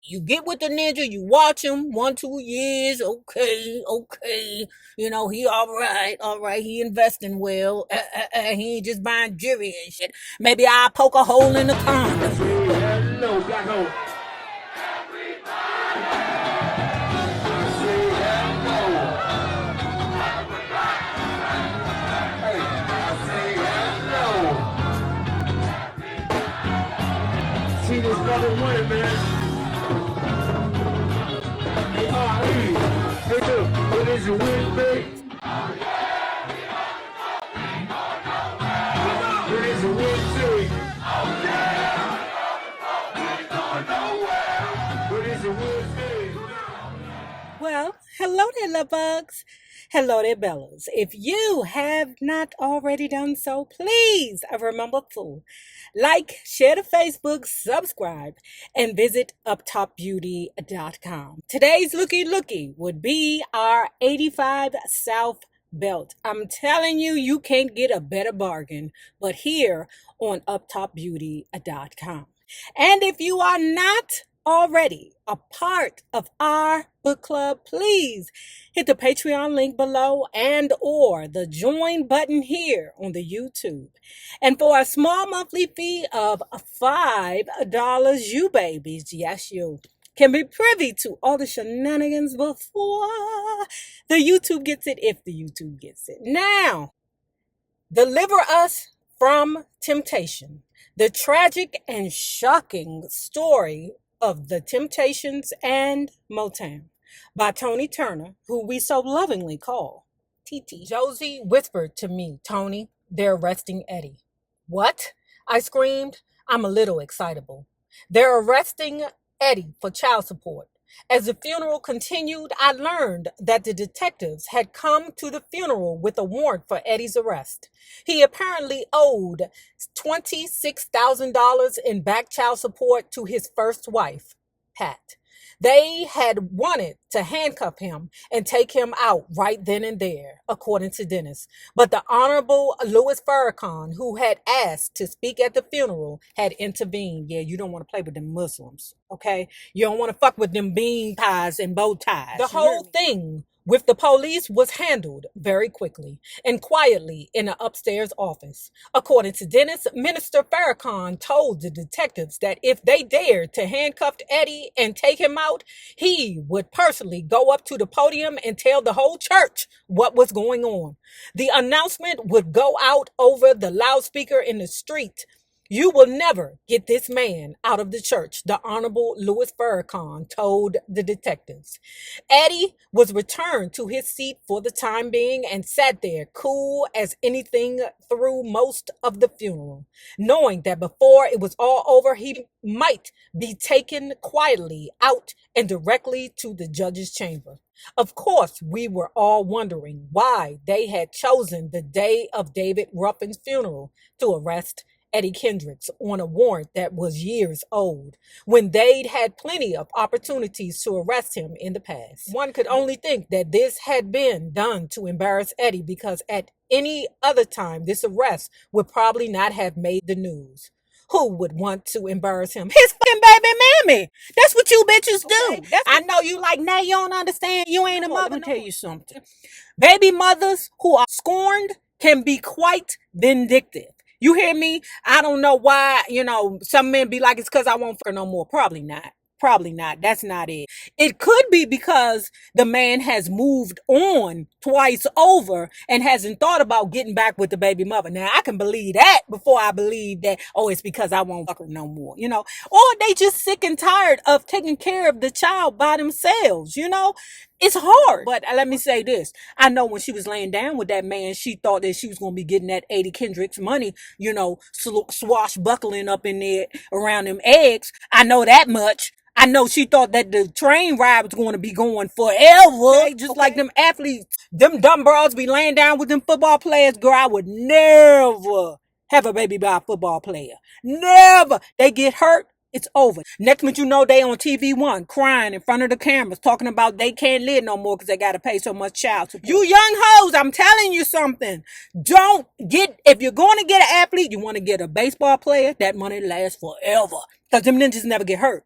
You get with the ninja, you watch him 1, 2 years, okay, he all right, he investing well, he ain't just buying jewelry and shit. Maybe I'll poke a hole in the condom. Hello, black hole. See this brother winning, man. What is your win, babe? What is your win, babe? What is your win, babe? Well, hello there, love bugs. Hello there, Bellas. If you have not already done so, please remember to like, share the Facebook, subscribe, and visit uptopbeauty.com. Today's looky would be our 85 South belt. I'm telling you, you can't get a better bargain, but here on uptopbeauty.com. And if you are not already a part of our book club, please hit the Patreon link below and or the join button here on the YouTube. And for a small monthly fee of $5, you babies, yes you, can be privy to all the shenanigans before the YouTube gets it, if the YouTube gets it. Now, deliver us from temptation. The tragic and shocking story of the Temptations and Motown by Tony Turner, who we so lovingly call Titi. Josie whispered to me, "Tony, they're arresting Eddie." "What?" I screamed. I'm a little excitable. "They're arresting Eddie for child support." As the funeral continued, I learned that the detectives had come to the funeral with a warrant for Eddie's arrest. He apparently owed $26,000 in back child support to his first wife, Pat. They had wanted to handcuff him and take him out right then and there, according to Dennis. But the Honorable Louis Farrakhan, who had asked to speak at the funeral, had intervened. Yeah, you don't want to play with them Muslims, okay? You don't want to fuck with them bean ties and bow ties. The whole thing with the police was handled very quickly and quietly in an upstairs office. According to Dennis, Minister Farrakhan told the detectives that if they dared to handcuff Eddie and take him out, he would personally go up to the podium and tell the whole church what was going on. The announcement would go out over the loudspeaker in the street. "You will never get this man out of the church," the Honorable Louis Farrakhan told the detectives. Eddie was returned to his seat for the time being and sat there cool as anything through most of the funeral, knowing that before it was all over, he might be taken quietly out and directly to the judge's chamber. Of course, we were all wondering why they had chosen the day of David Ruffin's funeral to arrest Eddie Kendricks on a warrant that was years old, when they'd had plenty of opportunities to arrest him in the past. One could only think that this had been done to embarrass Eddie, because at any other time, this arrest would probably not have made the news. Who would want to embarrass him? His fucking baby mammy. That's what you bitches do. Okay, I know you like, now you don't understand. You ain't a mother. Let me tell you something. Baby mothers who are scorned can be quite vindictive. You hear me? I don't know why, some men be like, it's because I won't fuck her no more. Probably not. Probably not. That's not it. It could be because the man has moved on twice over and hasn't thought about getting back with the baby mother. Now, I can believe that before I believe that, oh, it's because I won't fuck her no more, Or they just sick and tired of taking care of the child by themselves, It's hard. But let me say this. I know when she was laying down with that man, she thought that she was going to be getting that Eddie Kendricks money, swashbuckling up in there around them eggs. I know that much. I know she thought that the train ride was going to be going forever. Okay, just like them athletes. Them dumb bros be laying down with them football players. Girl, I would never have a baby by a football player. Never. They get hurt. It's over. Next minute you know, they on TV1 crying in front of the cameras talking about they can't live no more because they got to pay so much child support. You young hoes, I'm telling you something. If you're going to get an athlete, you want to get a baseball player. That money lasts forever because them ninjas never get hurt.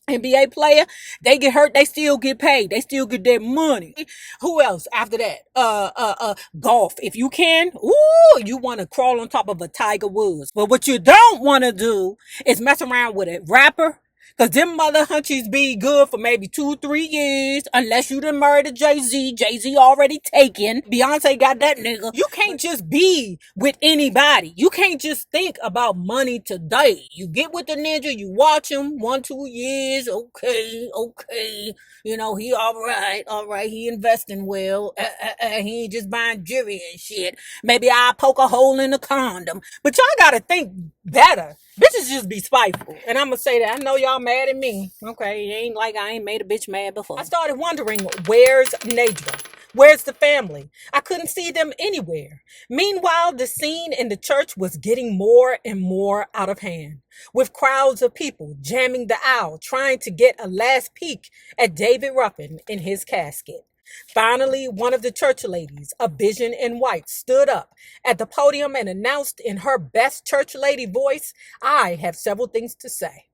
NBA player, they get hurt, they still get paid. They still get their money. Who else after that? Golf. If you can, ooh, you want to crawl on top of a Tiger Woods. But what you don't want to do is mess around with a rapper. Cause them mother hunchies be good for maybe 2-3 years, unless you done married a Jay-Z. Jay-Z already taken. Beyonce got that nigga. You can't just be with anybody. You can't just think about money today. You get with the ninja, you watch him 1-2 years, okay. You know, he all right. He investing well. He ain't just buying jewelry and shit. Maybe I'll poke a hole in the condom. But y'all gotta think better. Bitches just be spiteful. And I'm gonna say that. I know y'all mad at me. Okay, it ain't like I ain't made a bitch mad before. I started wondering, where's NayRobon? Where's the family? I couldn't see them anywhere. Meanwhile, the scene in the church was getting more and more out of hand, with crowds of people jamming the aisle, trying to get a last peek at David Ruffin in his casket. Finally, one of the church ladies, a vision in white, stood up at the podium and announced in her best church lady voice, "I have several things to say.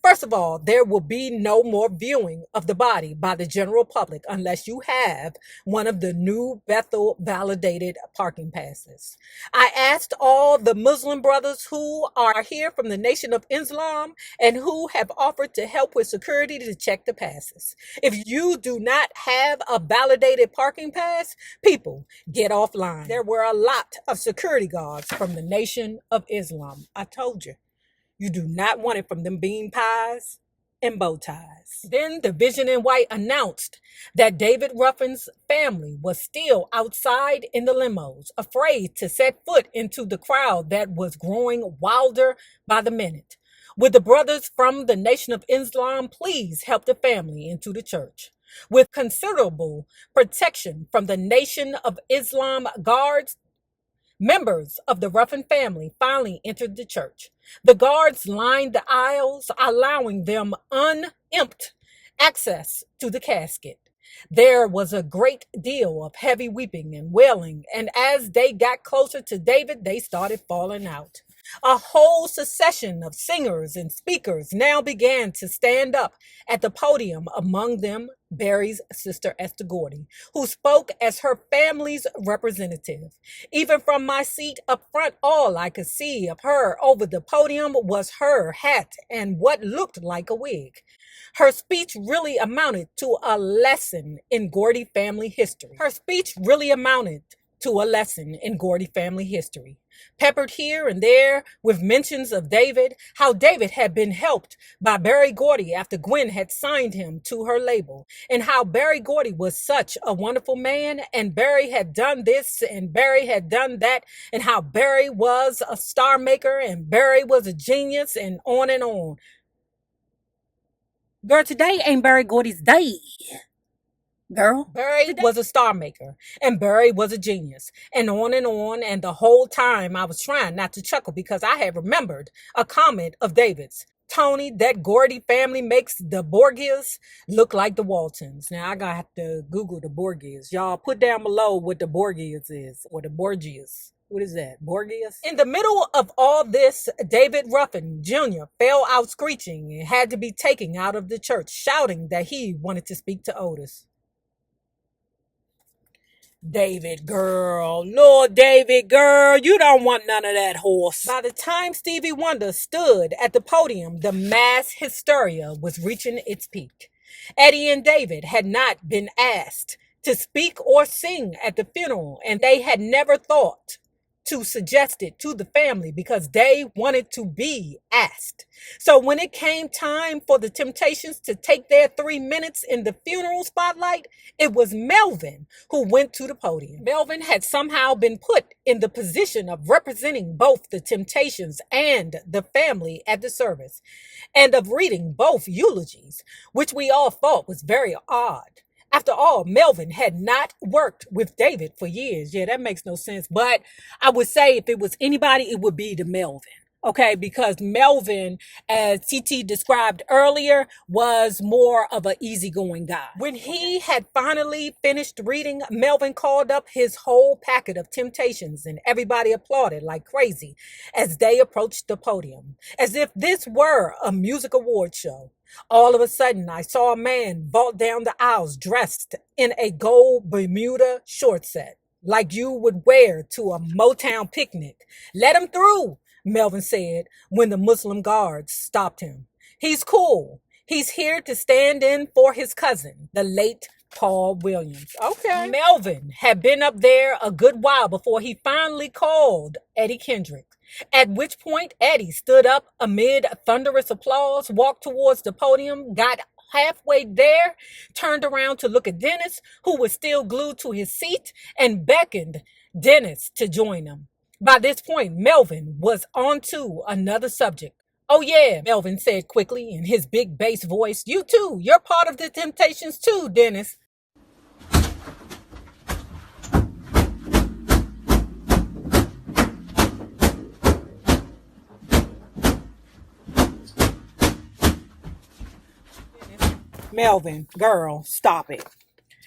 First of all, there will be no more viewing of the body by the general public unless you have one of the new Bethel validated parking passes. I asked all the Muslim brothers who are here from the Nation of Islam and who have offered to help with security to check the passes. If you do not have a validated parking pass, people, get offline." There were a lot of security guards from the Nation of Islam. I told you. You do not want it from them bean pies and bow ties. Then the vision in white announced that David Ruffin's family was still outside in the limos, afraid to set foot into the crowd that was growing wilder by the minute. Would the brothers from the Nation of Islam please help the family into the church? With considerable protection from the Nation of Islam guards, members of the Ruffin family finally entered the church. The guards lined the aisles, allowing them unimped access to the casket. There was a great deal of heavy weeping and wailing, and as they got closer to David, they started falling out. A whole succession of singers and speakers now began to stand up at the podium, among them Barry's sister Esther Gordy, who spoke as her family's representative. Even from my seat up front, all I could see of her over the podium was her hat and what looked like a wig. Her speech really amounted to a lesson in Gordy family history. Peppered here and there with mentions of David, how David had been helped by Barry Gordy after Gwen had signed him to her label, and how Barry Gordy was such a wonderful man, and Barry had done this and Barry had done that, and how Barry was a star maker and Barry was a genius, and on and on. Girl, today ain't Barry Gordy's day. Girl, Barry was a star maker and Barry was a genius, and on, and the whole time I was trying not to chuckle because I had remembered a comment of David's. "Tony, that Gordy family makes the Borgias look like the Waltons." Now I gotta have to Google the Borgias. Y'all put down below what the Borgias is, or the Borgias. What is that? Borgias? In the middle of all this, David Ruffin Jr. fell out screeching and had to be taken out of the church, shouting that he wanted to speak to Otis. "David, girl, Lord David, girl, you don't want none of that horse." By the time Stevie Wonder stood at the podium, the mass hysteria was reaching its peak. Eddie and David had not been asked to speak or sing at the funeral, and they had never thought to suggest it to the family because they wanted to be asked. So when it came time for the Temptations to take their 3 minutes in the funeral spotlight, it was Melvin who went to the podium. Melvin had somehow been put in the position of representing both the Temptations and the family at the service, and of reading both eulogies, which we all thought was very odd. After all, Melvin had not worked with David for years. Yeah, that makes no sense. But I would say if it was anybody, it would be the Melvin. Okay, because Melvin, as TT described earlier, was more of an easygoing guy. When he had finally finished reading, Melvin called up his whole packet of temptations, and everybody applauded like crazy as they approached the podium, as if this were a music award show. All of a sudden, I saw a man vault down the aisles dressed in a gold Bermuda short set, like you would wear to a Motown picnic. Let him through, Melvin said when the Muslim guards stopped him. He's cool. He's here to stand in for his cousin, the late Paul Williams. Okay. Melvin had been up there a good while before he finally called Eddie Kendrick. At which point, Eddie stood up amid thunderous applause, walked towards the podium, got halfway there, turned around to look at Dennis, who was still glued to his seat, and beckoned Dennis to join him. By this point, Melvin was on to another subject. Oh, yeah, Melvin said quickly in his big bass voice. You too. You're part of the Temptations too, Dennis. Melvin, girl, stop it.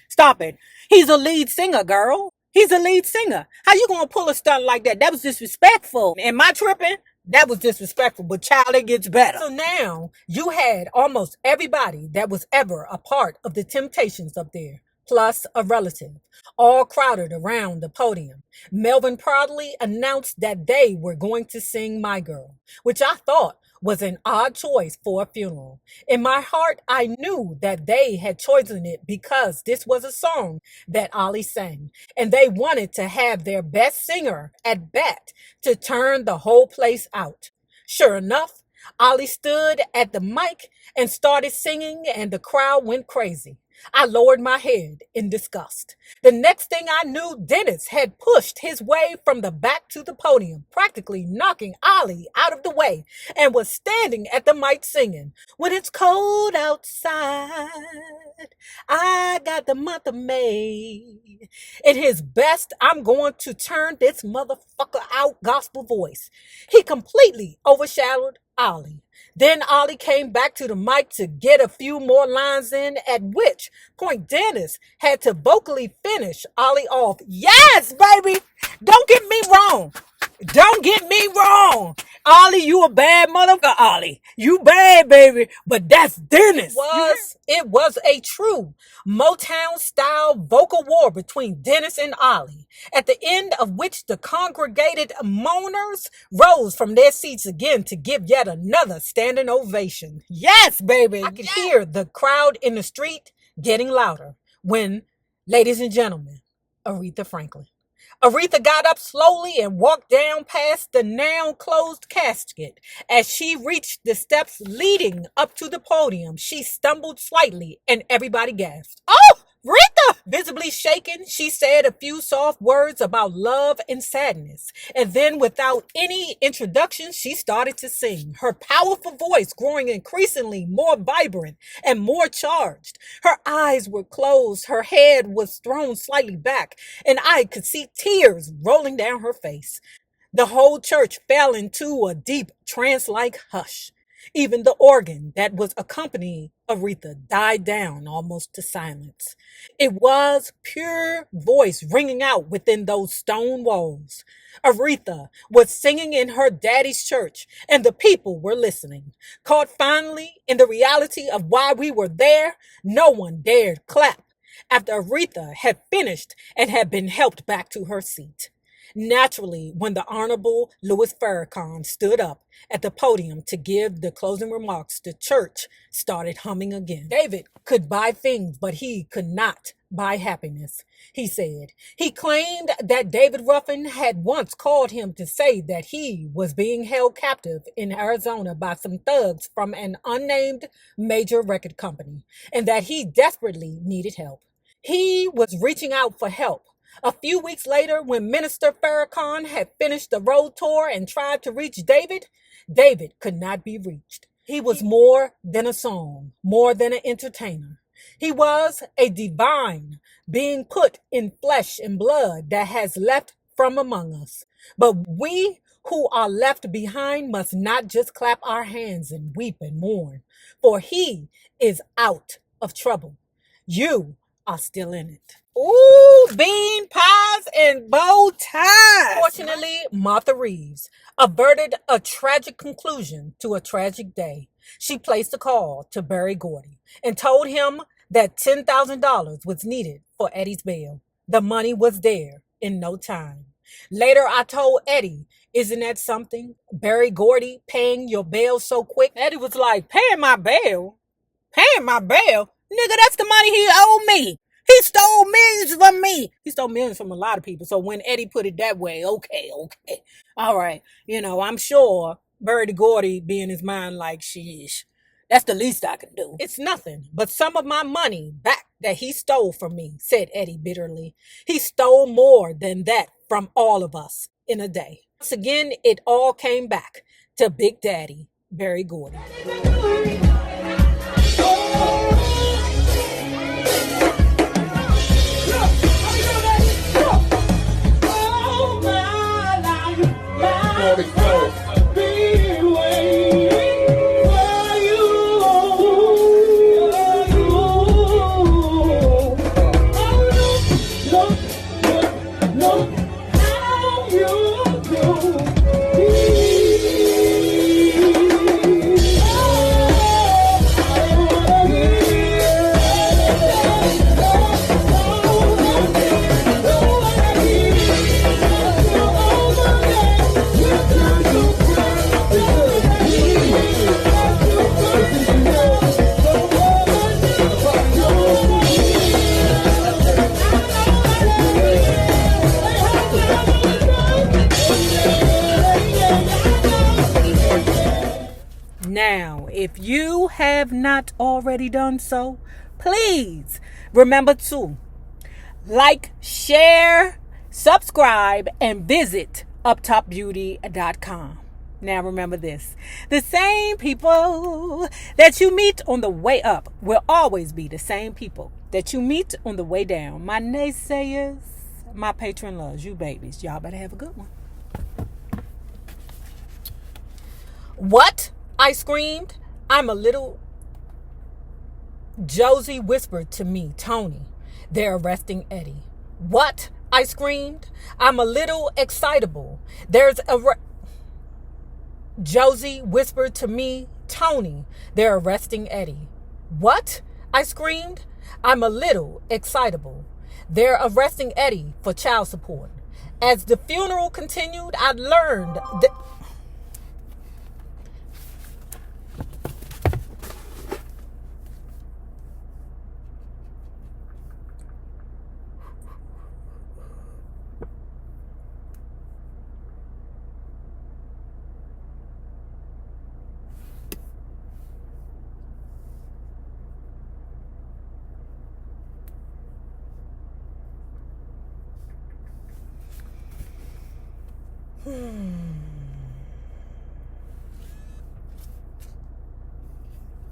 Stop it. He's a lead singer, girl. He's a lead singer. How you gonna pull a stunt like that? That was disrespectful. Am I tripping? That was disrespectful, but child, it gets better. So now you had almost everybody that was ever a part of the Temptations up there, plus a relative, all crowded around the podium. Melvin proudly announced that they were going to sing My Girl, which I thought was an odd choice for a funeral. In my heart, I knew that they had chosen it because this was a song that Ollie sang, and they wanted to have their best singer at bat to turn the whole place out. Sure enough, Ollie stood at the mic and started singing, and the crowd went crazy. I lowered my head in disgust. The next thing I knew, Dennis had pushed his way from the back to the podium, practically knocking Ollie out of the way, and was standing at the mic singing, "When it's cold outside, I got the month of May." In his best, "I'm going to turn this motherfucker out" gospel voice, he completely overshadowed Ollie. Then Ollie came back to the mic to get a few more lines in, at which point Dennis had to vocally finish Ollie off. Yes, baby! Don't get me wrong. Don't get me wrong. Ollie, you a bad motherfucker, Ollie. You bad, baby. But that's Dennis. It was a true Motown-style vocal war between Dennis and Ollie, at the end of which the congregated moaners rose from their seats again to give yet another standing ovation. Yes, baby. I could hear the crowd in the street getting louder when, ladies and gentlemen, Aretha Franklin. Aretha got up slowly and walked down past the now closed casket. As she reached the steps leading up to the podium, she stumbled slightly and everybody gasped. "Oh, Rita!" Visibly shaken, she said a few soft words about love and sadness. And then, without any introduction, she started to sing, her powerful voice growing increasingly more vibrant and more charged. Her eyes were closed, her head was thrown slightly back, and I could see tears rolling down her face. The whole church fell into a deep trance-like hush. Even the organ that was accompanying Aretha died down almost to silence. It was pure voice ringing out within those stone walls. Aretha was singing in her daddy's church, and the people were listening. Caught finally in the reality of why we were there, no one dared clap after Aretha had finished and had been helped back to her seat. Naturally, when the Honorable Louis Farrakhan stood up at the podium to give the closing remarks, the church started humming again. David could buy things, but he could not buy happiness, he said. He claimed that David Ruffin had once called him to say that he was being held captive in Arizona by some thugs from an unnamed major record company, and that he desperately needed help. He was reaching out for help. A few weeks later, when Minister Farrakhan had finished the road tour and tried to reach David, David could not be reached. He was more than a song, more than an entertainer. He was a divine being put in flesh and blood that has left from among us. But we who are left behind must not just clap our hands and weep and mourn, for he is out of trouble. You are still in it. Ooh, bean pies and bow ties. Fortunately, Martha Reeves averted a tragic conclusion to a tragic day. She placed a call to Barry Gordy and told him that $10,000 was needed for Eddie's bail. The money was there in no time. Later, I told Eddie, isn't that something? Barry Gordy paying your bail so quick? Eddie was like, paying my bail? Paying my bail? Nigga, that's the money he owed me. He stole millions from me. He stole millions from a lot of people. So when Eddie put it that way, okay. All right. I'm sure Barry Gordy be in his mind like, sheesh. That's the least I can do. It's nothing but some of my money back that he stole from me, said Eddie bitterly. He stole more than that from all of us in a day. Once again, it all came back to Big Daddy, Barry Gordy. Now, if you have not already done so, please remember to like, share, subscribe, and visit uptopbeauty.com. Now remember this, the same people that you meet on the way up will always be the same people that you meet on the way down. My naysayers, my patron loves you babies. Y'all better have a good one. What? I screamed. I'm a little... Josie whispered to me, Tony, they're arresting Eddie. What? I screamed. I'm a little excitable. Josie whispered to me, Tony, they're arresting Eddie. What? I screamed. I'm a little excitable. They're arresting Eddie for child support. As the funeral continued, I learned that...